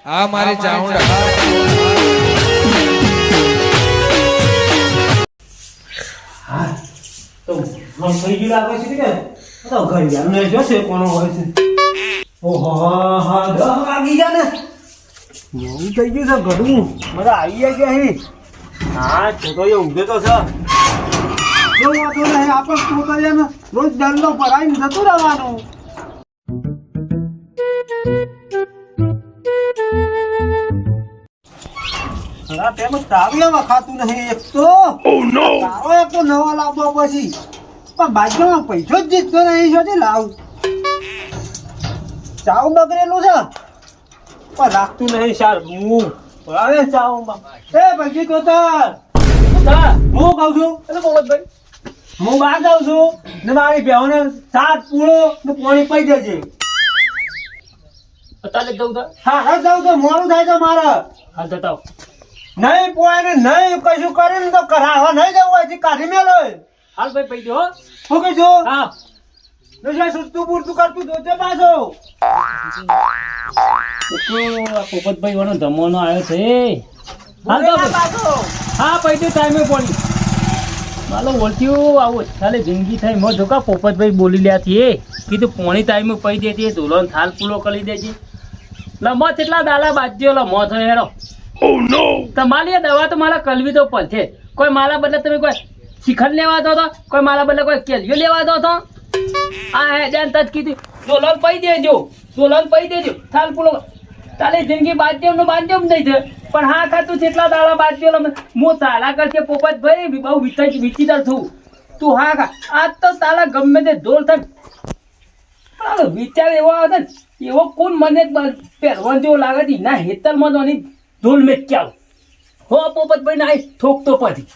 આ મારી ચાઉંડા હા તો મન થઈ ગયું લાગે છે કે તો ઘર જાને જોશે કોનો હોય છે ઓહો હા 10 વાગી ગયા ને મોડું થઈ ગયું છે ઘરું બધા આવી ગયા કે અહીં હા છોકરો એ ઊંઘે તો છે જો વાતો નહીં આપણે છોકરીને રોજ દંડો ભરાઈને જતું રહેવાનું હા તેમ તાવીએ વખાતું નહીં એક તો તારો એક તો નવા લાવવો પછી પણ બાજુમાં પૈસો જ જીતતો નહીં છો લાવું ચાવ બગડેલું છે પણ રાખતું નહીં સાર હું અરે ચાવ એ ભાઈ તો હું કહું છું એટલે ભાઈ હું બહાર જાઉં છું ને મારી બેહોને સાત પૂળો ને પાણી પી દેજે અત્યારે જવું તો હા હા જાઉં તો મોડું થાય છે મારે હા જતા નહીં પોય ને નહીં કશું કરે ને તો કરાવવા નહીં જવું હોય કાઢી મેલો હાલ ભાઈ પૈ દો શું કીધું હા નશા સુસ્તું પૂરતું કરતું જોજે પાછો પોપટભાઈ વાળો ધમવાનો આવ્યો છે હાલ તો પાછો હા પૈ દો ટાઈમે પડી માલો ઓળખ્યું આવું ચાલે જિંદગી થઈ મો જોકા પોપટભાઈ બોલી લ્યા થી કીધું પોણી ટાઈમે પૈ દેતી ધોલો થાલ પૂલો કરી દેજે લમો કેટલા દાલા બાજ્યો લમો થયો હેરો તમારી દવા તો મારા કલવી તો પડશે કોઈ મારા બદલે તમે કોઈ શિખર લેવા દો તો કોઈ મારા બદલે કોઈ કેલિયો લેવા દો તો આ હે જાન તજ કીધું દોલન પૈ દેજો થાલ પૂલો તાલે જિંદગી બાજ્યો નો બાજ્યો નહીં છે પણ હા ખાતું કેટલા દાડા બાજ્યો હું તારા કરશે પોપટભાઈ બહુ વિચિત્ર થયું તું હા ખા આજ તો તારા ગમે તે ઢોલ થાય વિચાર એવો આવે ને એવો કોણ મને પહેરવા જેવો લાગે છે ના હેતરમાં તો ઢોલ મેચ્યા હો પોપટભાઈ ના ઠોકતો પછી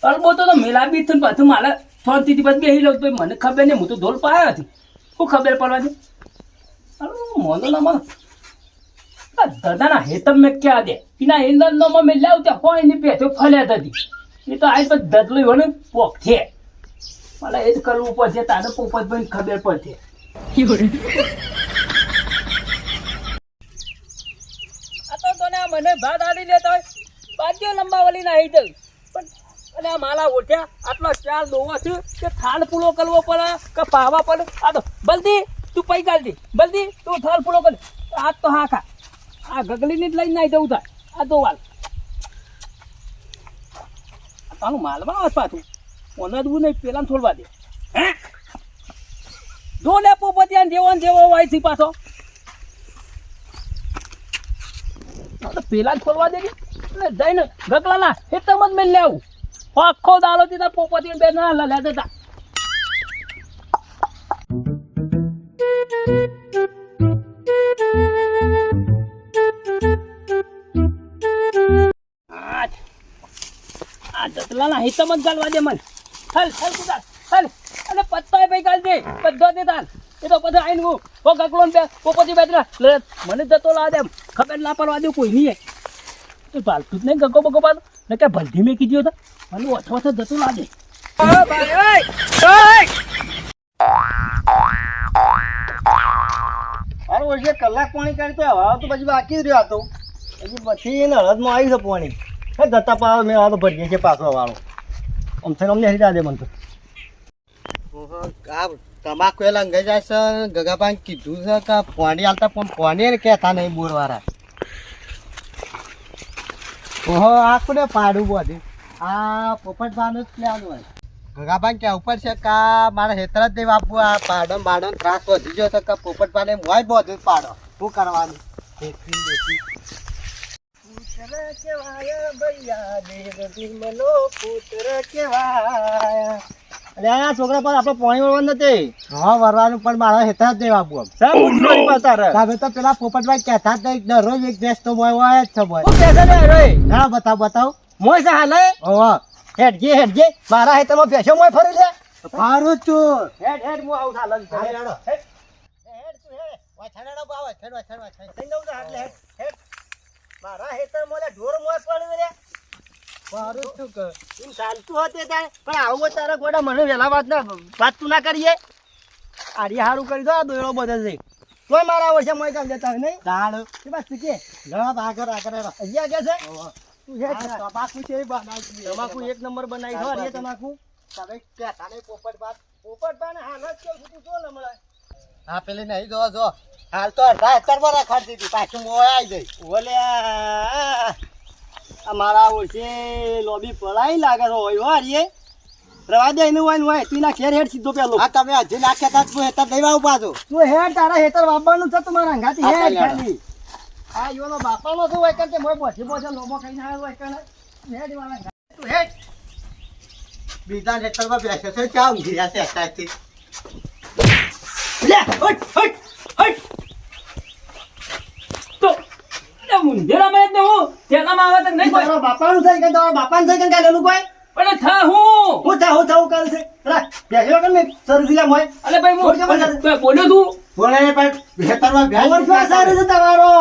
અલબો તો મેલાબી થયું પાછું મારા થોડથી પછી બેસી લઉં મને ખબર નહીં હું તો ઢોલ પાયા હતી શું ખબર પડવાથી મોનો ના દાદાના હેતમ મેં ક્યાં દે એના હિન્દન નો મેં લાવ ત્યાં હોય એની પેઠો ફલ્યા હતી એ તો આજ પછી દદલું હોય ને પોક છે મારે એ જ કરવું પડશે તારે પોપટભાઈ ખબર પડશે મને ભાત આડી લેતા હોય બાજ્યો લંબાવલી ના આવી જવું પણ અને આ માલા ઓઠ્યા આટલો ચાર દોવા છે કે થાળ પૂલો કરવો પડે કે પાવા પડે આ તો બલદી તું પૈ કાઢી બલદી તું થાળ પૂલો કર આ તો હા ખા આ ગગલીને જ લઈને આવી જવું થાય આ તો વાલ તારું માલમાં આવે પાછું ઓનરવું નહીં પેલા થોડવા દે હે જો લે પોપતિયા જેવો હોય છે પાછો પેલા જ ખોલવા દે જઈને ગગલાના હેતમ જ મેં લેવું આખો દાડો થી પોપતી બે ના લે દેતા આ જતલાના હેતમ જ ગાલવા દે મને હલ કુદાર હલ અને પત્તા ભાઈ ગાલ દે બધો દે તાર એ તો બધા આઈને હું ઓ ગગલો ને પોપતી બેઠા મને જતો લા દે ખબર ના પડવા દે કોઈ નહીં તો પાલતું જ નહીં ગગો બગો પાલ ને કે ભલધી મેં કીધું હતા મને ઓછો ઓછો જતું લા દે અરે ઓછે કલાક પાણી કાઢી તો હવા તો પછી બાકી જ રહ્યો હતો પછી એને હળદમાં આવી છે પાણી જતા પાવ મેં તો ભરીએ છે પાછો વાળો આમ થઈને અમને હરી દે મને તો તમાકુ એ લંગાઈ જાય છે ગગાભાઈ કીધું છે કે પાણી હાલતા પણ પાણી કહેતા નહીં બોરવાળા ઓહો આખું પાડું બધું આ પોપટભાઈનું જ પ્લાન હોય ગગાભાઈ ક્યાં ઉપર છે કે મારા હેતર જ નહીં બાપુ આ પાડો બાડો ત્રાસ વધી ગયો છે કે પોપટભાઈને મોય બધું પાડો શું કરવાનું પુત્ર કેવાય ભૈયા દેવજી મનો પુત્ર કેવાય અરે આ છોકરા પર આપણે પાણી વળવાનું નથી હા વરવાનું પણ મારા હેતર જ નહીં બાપુ તો પેલા પોપટભાઈ કહેતા જ નહીં દરરોજ એક ભેંસ તો મોય હોય જ છે મોય હા બતાવ મોય છે હાલે ઓહો હેડજે મારા હેતરમાં ભેંસો મોય ફરી લે ફારું છું હેડ મો આવું થાલ હેડ તું હેડ મારા હેતરમાં લે ઢોર મોય પડી રે ફારું છું કે એમ ચાલતું હોતે તારે પણ આવું તારા ગોડા મને વેલા વાત તું ના કરીએ આરી હારું કરી દો દોયડો બધે છે તોય મારા વર્ષે મોય કામ દેતા હોય નહીં તાણ કે બસ કે ઘણા આગળ આગળ અહીંયા કે છે તું હે તમાકુ છે એ બનાવી તમાકુ એક નંબર બનાવી છો અરે તમાકુ તમે કહેતા નહીં પોપટ બાદ પોપટ પાને હાલ જ કેવું તું જો ને હમણાં હા પેલી નહીં જો જો હાલ તો અડધા હેક્ટરમાં રખાડી દીધી પાછું મોય આવી ગઈ ઓલે આ મારા વર્ષે લોબી પડાઈ લાગે છે હોય હારીએ રવા દે એનું હોય તું ના ખેર હેડ સીધો પેલો હા તમે હજી નાખ્યા તા તું હેતર નહીં વાવું પાછું તું હેડ તારા હેતર વાપવાનું છે તમારા અંગાતી હા, હેડ ચાલ, ખાલી આ યોનો બાપાનો શું હોય કે મોય બોધી બોધે લોબો ખાઈને આવ્યો હોય કે હેડ વાળા અંગાતી. તું હેડ બીજા હેક્ટરમાં બેસ્યો છે ક્યાં ઊંઘી રહ્યા છે અત્યારથી લે હટ હટ હટ તો એ મુંજેરા મેં તો હું તેનામાં આવે તો નહીં કોઈ તારા બાપાનું થાય કે તારા બાપાનું થાય કે કાલેલું કોઈ પણ થા હું હું થાઉં કાલ છે રા બેસ્યો કે મે સરજીલા મોય અલે ભાઈ બોલ કે બોલ. હું બોલ્યો તું બોલે પણ હેક્ટરમાં ઓવર ક્લાસ સારું છે તમારો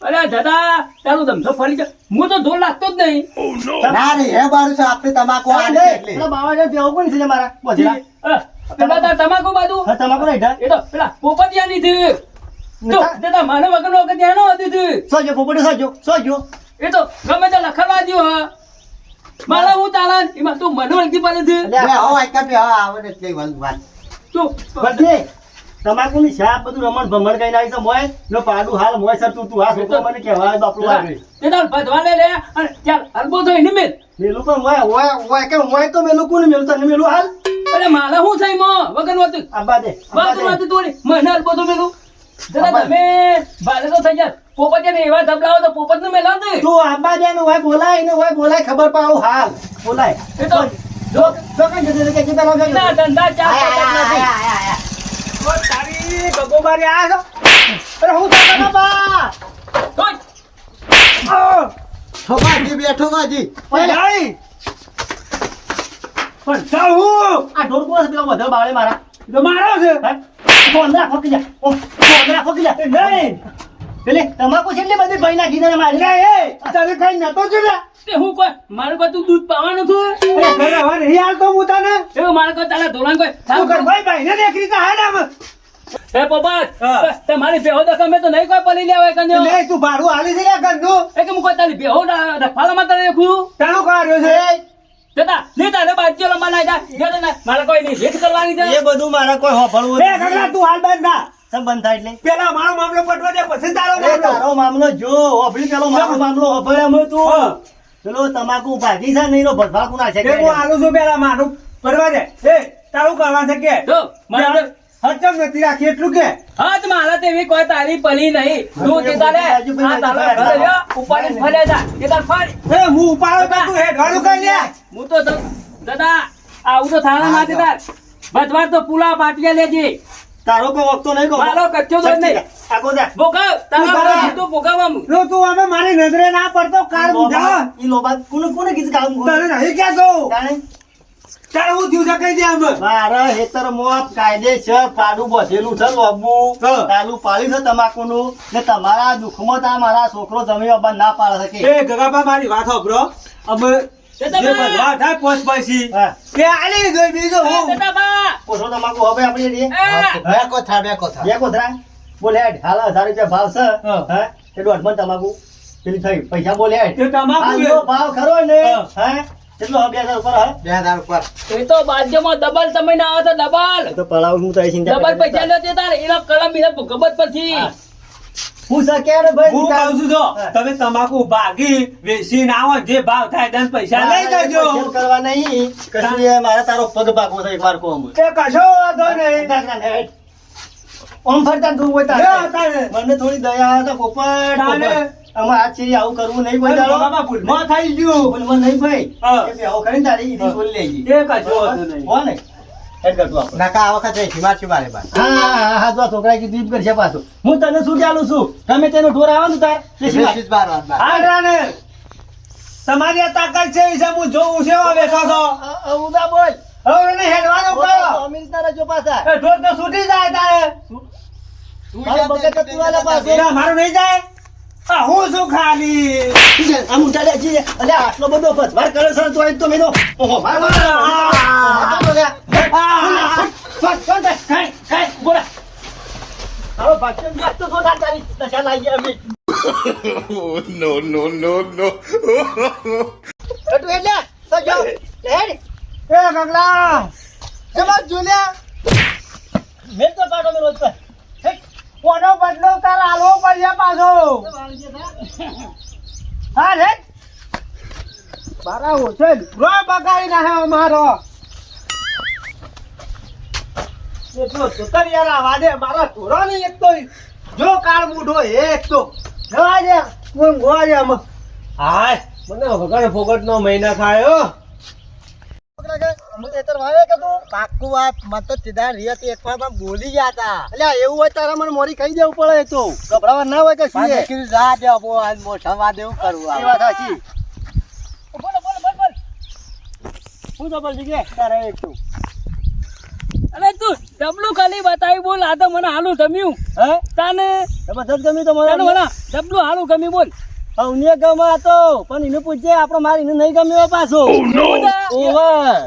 અરે દાદા તારું ધમધો ફરી ગયો હું તો ઢોલ લાગતો જ નહીં ના રે હે બારું છે આપણે તમાકુ આની એટલી પેલા બાવા જે બેહો કોણ છે મારા બોધીલા પેલા તાર તમાકુ બાજુ હા તમાકુ નહીં એ તો પેલા પોપતિયાની થી તો દાદા માનવ વગર વગર ત્યાં નો હતી તું સોજો પોપડે સોજો એ તો ગમે તે લખવા દ્યો હા મારા હું તાલા એમાં તું મને વળગી પડે છે બે હો આઈકા બે આવડે એટલે વાત તું બધે તમાકુની શાપ બધું રમણ ભમણ કઈ નાખી છે મોય નો પાડું હાલ મોય સર તું આ છોકરો મને કહેવાય બાપુ વાગે તે તાર ભદવાને લે અને ચાલ અલબો તો એને મેલ મેલું પણ મોય કે મોય તો મેલું કોને મેલું તને મેલું હાલ અરે મારા હું થઈ મો વગર વાત આબા દે વાત તોડી મને અલબો તો મેલું દાદા તમે બાલે તો થઈ જા પોપટ ને એવા ધબલાવો તો પોપટ ને મેલાવ દે તું આબા દે ને હોય બોલાય ખબર પાડું હાલ બોલાય એ તો જો કઈ જશે કે ચિંતા લાવજો ના ધંધા ચાર પકડ નથી ઓ તારી ગગો મારી આ છો અરે હું તો બાપા કોઈ ઠોકાજી બેઠો કાજી ઓય પણ જાઉં આ ઢોર કોણ છે પેલો બધો બાવળે મારા તો મારો છે કોંદરા ફકી જા કોંદરા ફકી જા નહીં પેલે તમાકુ છે એટલે બધી ભાઈ નાખી દે મારી લે એ તને કઈ નતો જ ને તે હું કોઈ મારું બધું દૂધ પાવાનું છું અરે ઘરે હવે નહીં હાલતો હું તને એવું મારે કોઈ તારા ધોરણ કોઈ તું કર ભાઈ ભાઈ ને દેખરી તો હાલ આમ હે પોપટ હા. તમારી બેહો તો તમે તો નહીં કોઈ પલી લેવાય કન્યો લે તું ભાડું હાલી છે લે ઘરનું એ કે હું કોઈ તારી બેહો રફાલામાં તારે રાખું તારું કર્યો છે દાદા લે તારે બાજ્યો લંબા ના જા ગયો ને મારે કોઈ નહીં રેટ કરવાની છે એ બધું મારા કોઈ હોફળવું એ ગગલા તું હાલ બંધ ના સમ બંધ થાય એટલે પેલા મારો મામલો પટવા દે પછી તારો મામલો જો હોફળી પેલો મારો મામલો હોફળે અમે તું પેલો તમાકુ ભાજી છે નહીં નો ભરભાકુ ના છે હું આલું છું પેલા મારું પરવા દે એ તારું કરવા છે કે જો મારે હચમ નથી રાખી એટલું કે હાથ મારા તેવી કોઈ તારી પલી નહીં તું તે તારે આ તારો ઘરે લ્યો ઉપર ફરે જા તે તાર ફરી એ હું ઉપાડો તો તું હેડ વાળું કરી લે હું તો દાદા આવું તો થાણા માંથી તાર બધવાર તો પુલા પાટિયા લેજે તારો કોઈ વખતો નહીં કહો મારો કચ્ચો તો નહીં આગો જા ભોગાવ તારા તું ભોગાવવાનું જો તું હવે મારી નજરે ના પડતો કાર બુઢા ઈ લોબા કોને કીધું કામ કરો તને નહીં કહેતો જાણે તારે હું થયું છે કહી દે આમ મારા હેતર મોત કાયદેસર પાડું બધેલું છે લોબુ હા. તાલું પાડ્યું છે તમાકુનું ને તમારા દુઃખમાં તો આ મારા છોકરો જમીન બંધ ના પાડે શકે એ ગગાબા મારી વાત સાંભળો અમે જે ભગવા થાય પોચ પૈસી હા. એ આલી દો બીજો હું દાદા ઓછો તમાકુ હવે આપણે લઈએ બે કોથા બે કોથા બે કોથરા બોલે હેડ હાલ 1000 રૂપિયા ભાવ છે હા. હે એ દોઢ તમાકુ પેલી થઈ પૈસા બોલે હેડ તે તમાકુ હાલનો ભાવ ખરો ને હા. હે કેટલો 2000 ઉપર હે 2000 ઉપર એ તો બાજ્યમાં ડબલ તમે ના આવો તો ડબલ તો પડાવ હું તો ચિંતા ડબલ પૈસા લે તે તારે એના કલમ એના ગબત પરથી હા. હું સકે રે ભાઈ હું કહું છું જો હા. તમે તમાકુ ભાગી વેચી ના આવો જે ભાવ થાય તેને પૈસા લઈ જજો ખેલ કરવા નહીં કશું એ મારે તારો પગ ભાગવો છે એકવાર કોમ એ કશો વાંધો નહીં ઓમ ફરતા તું હોય લે તારે તારે. મને થોડી દયા આવે તો પોપટ તારે. આમાં આ ચીરી આવું કરવું નહીં કોઈ દાડો બાબા ભૂલમાં થઈ ગયું ભૂલમાં નહીં ભાઈ હા. એ બેહો કરીને તારી ઈદી બોલી લેજે એ કશો વાંધો નહીં. હો ને હેડ કરતું આપણે નાકા આ વખત હિમાર છે મારે બાર હા જો છોકરા કી દીપ કરશે પાછો હું તને શું ચાલું છું ગમે તેનો ઢોર આવવાનું તાર તે સિવાય. 12 વાત બાર હા રાને તમારી આ તાકાત છે એ હું જોઉં છે હવે બેઠો છો ઉદા બોલ હવે ને હેડવાનું કરો અમીર તારા જો પાછા એ ઢોર તો છૂટી જાય તારે મારું બગત તો તું આલા પાસે એના મારું નહીં જાય આ હું શું ખાલી આમ ઉઠાડે છે અલે આટલો બધો ફસવાર કરે છે તો એ તો મેનો ઓહો ભાઈ હાલો ભાગ્ય મેં તો સોના તારી દશા લાગી અમે કટુ એટલે તો જો હેડ એ ગગલા ચલો જુલ્યા મેં તો કાઢો મેં રોજ પર હે, કોનો બદલો તાર આલો પડ્યા પાછો હા રે બારા ઓછે રોય બગાડી નાખે મારો એટલો સુતર યાર આ વાદે મારા ધોરો ની એક તો જો કાળ મૂઢો એક તો જવા દે હું ગોવા દે આમ હાય મને વગર ફોગટ નો મહિના ખાયો પાક્કું આ મત તો સીધા રિયત એક વાર બોલી ગયા હતા અલ્યા એવું હોય તારા મને મોરી ખાઈ દેવું પડે તો ગભરાવા ના હોય કે શું મારે કીધું જા દે બો આજ મોટા વાદ એવું કરવું એ વાત સાચી બોલ બોલ બોલ બોલ હું તો બોલ કે તારે એક તું અરે તું ડબલું ખાલી બતાવી બોલ આ તો મને હાલું ગમ્યું હે તાને જબરદસ્ત ગમી તો તાને મને મને ડબલું હાલું ગમ્યું બોલ અવને ગમે હતો પણ એને પૂછજે આપણો મારી એને નહીં ગમ્યો પાછો ઓવે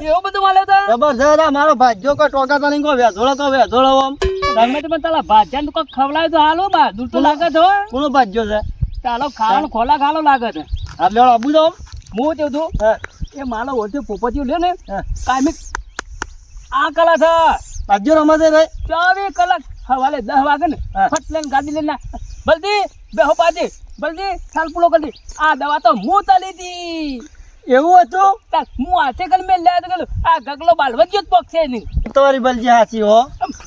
એવું બધું મળે તો જબરદસ્ત આ મારો ભાગ્યો કોઈ ટોકા તો નહીં કો વેધોળો તો વેધોળો આમ તમે તો તારા ભાજ્યા તું ખવડાય તો હાલો બા દૂર તો લાગે તો કોનો ભાગ્યો છે ચાલો ખાવાનો ખોલા ખાલો લાગે છે એટલે આબુ તો હું તેવું તું હા એ માલો ઓછો પોપતિયું લે ને હા કાયમી આ કલા છે ભાગ્યો રમે છે રે 24 કલાક સવારે 10 વાગે ને હા. ફટ લઈને ગાડી લઈને બલદી બેહો પાછી બલદી થાલ પૂરો કરી દે. આ દવા તો હું તલી હતી એવું હતું તાર હું હાથે કરી મેં લે તો ગયેલું આ ગગલો બાલવજ્યો જ પગ છે નહીં તમારી બલજી સાચી હો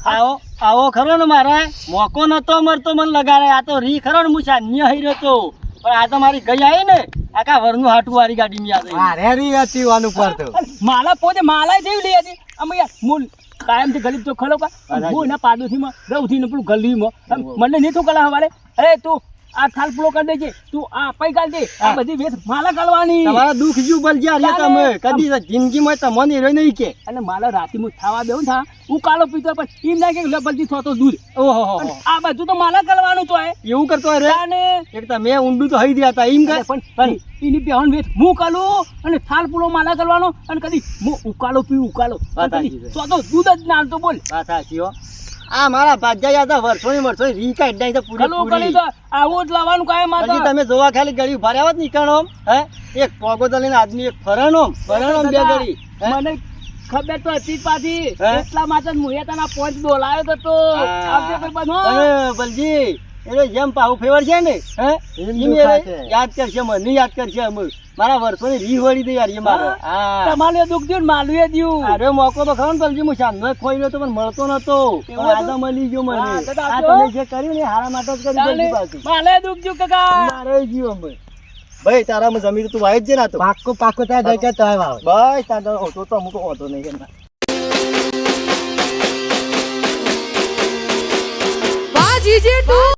આવો આવો ખરો ને મારે મોકો નતો મરતો મને લગાડે આ તો રી ખરો ને હું સાન્ય હઈ રહ્યો તો પણ આ તો મારી ગઈ આવી ને આખા વરનું હાટું વાળી ગાડી માં યાદ મારે રી હતી વાનું પડતો માલા પોતે માલા જેવી લઈ હતી અમે યાર મૂળ કાયમ થી ગલીબ તો ખરો કા હું એના પાડોથી માં રવથી ને પેલું ગલીમાં મને નહીં તું કલા હવારે અરે તું આ થાલ પૂરો કરી દેજે તું આ પૈ કાઢ દે આ બધી વેત માલા કાઢવાની તમારા દુઃખ જ્યું બલજી આ રહ્યા તમે કદી જિંદગીમાં તમને રહ્યો નહીં કે અને માલા રાતી હું ખાવા દેવું થા હું કાલો પીતો પણ એમ ના કે લબલજી થતો દૂધ ઓહો અને આ બધું તો માલા કરવાનું તો એવું કરતો રે અને એક તો મેં ઊંડું તો હઈ રહ્યા હતા એમ કે પણ એની પહેણ વેત હું કાલું અને થાલ પૂરો માલા કરવાનો અને કદી હું ઉકાળો પીવું ઉકાળો વાત સાચી છે. તો દૂધ જ ના તો બોલ વાત સાચી હો આ મારા ભાગ્યા હતા વર્ષો રી કાઢી છે પૂરી ખાલું કરી તો આવું જ લાવવાનું કાયમ આ તો. હજી તમે જોવા ખાલી ગળી ઉભા રહ્યા હોત નીકળો હે એક પોગો તો લઈને આદમી એક ફરણો બે ગળી હે? મને ખબર તો હતી જ પાછી હે? એટલા માટે જ હું એ તને પોંચ બોલાયો તો આવજે ભાઈ બનો અરે બલજી એટલે જેમ પાહુ ફેવર છે ને હે એમ એમ એ દુખાય છે. યાદ કરશે મને યાદ કરશે અમે મારા વર્ષોની રી વળી દે યાર એ મારે હા તમારે દુઃખ દ્યું ને માલુએ દ્યું અરે મોકો તો ખરો ને બલજી હું શાંત ખોઈ રહ્યો તો પણ મળતો નતો પણ હતું? આજે મળી ગયો મને હા, તો આ આપજો. તમે જે કર્યું ને એ હારા માટે જ કરી બલજી પાછું માલે દુઃખ દ્યું કાકા મારે જીવો ભાઈ તારામાં જમીન તું વાય જ છે ના તો પાક્કું પાક્કું ત્યાં જઈ કે તોય વાવ બસ તાર હોતો તો અમુક હોતો નહીં કે વાહ જીજે તું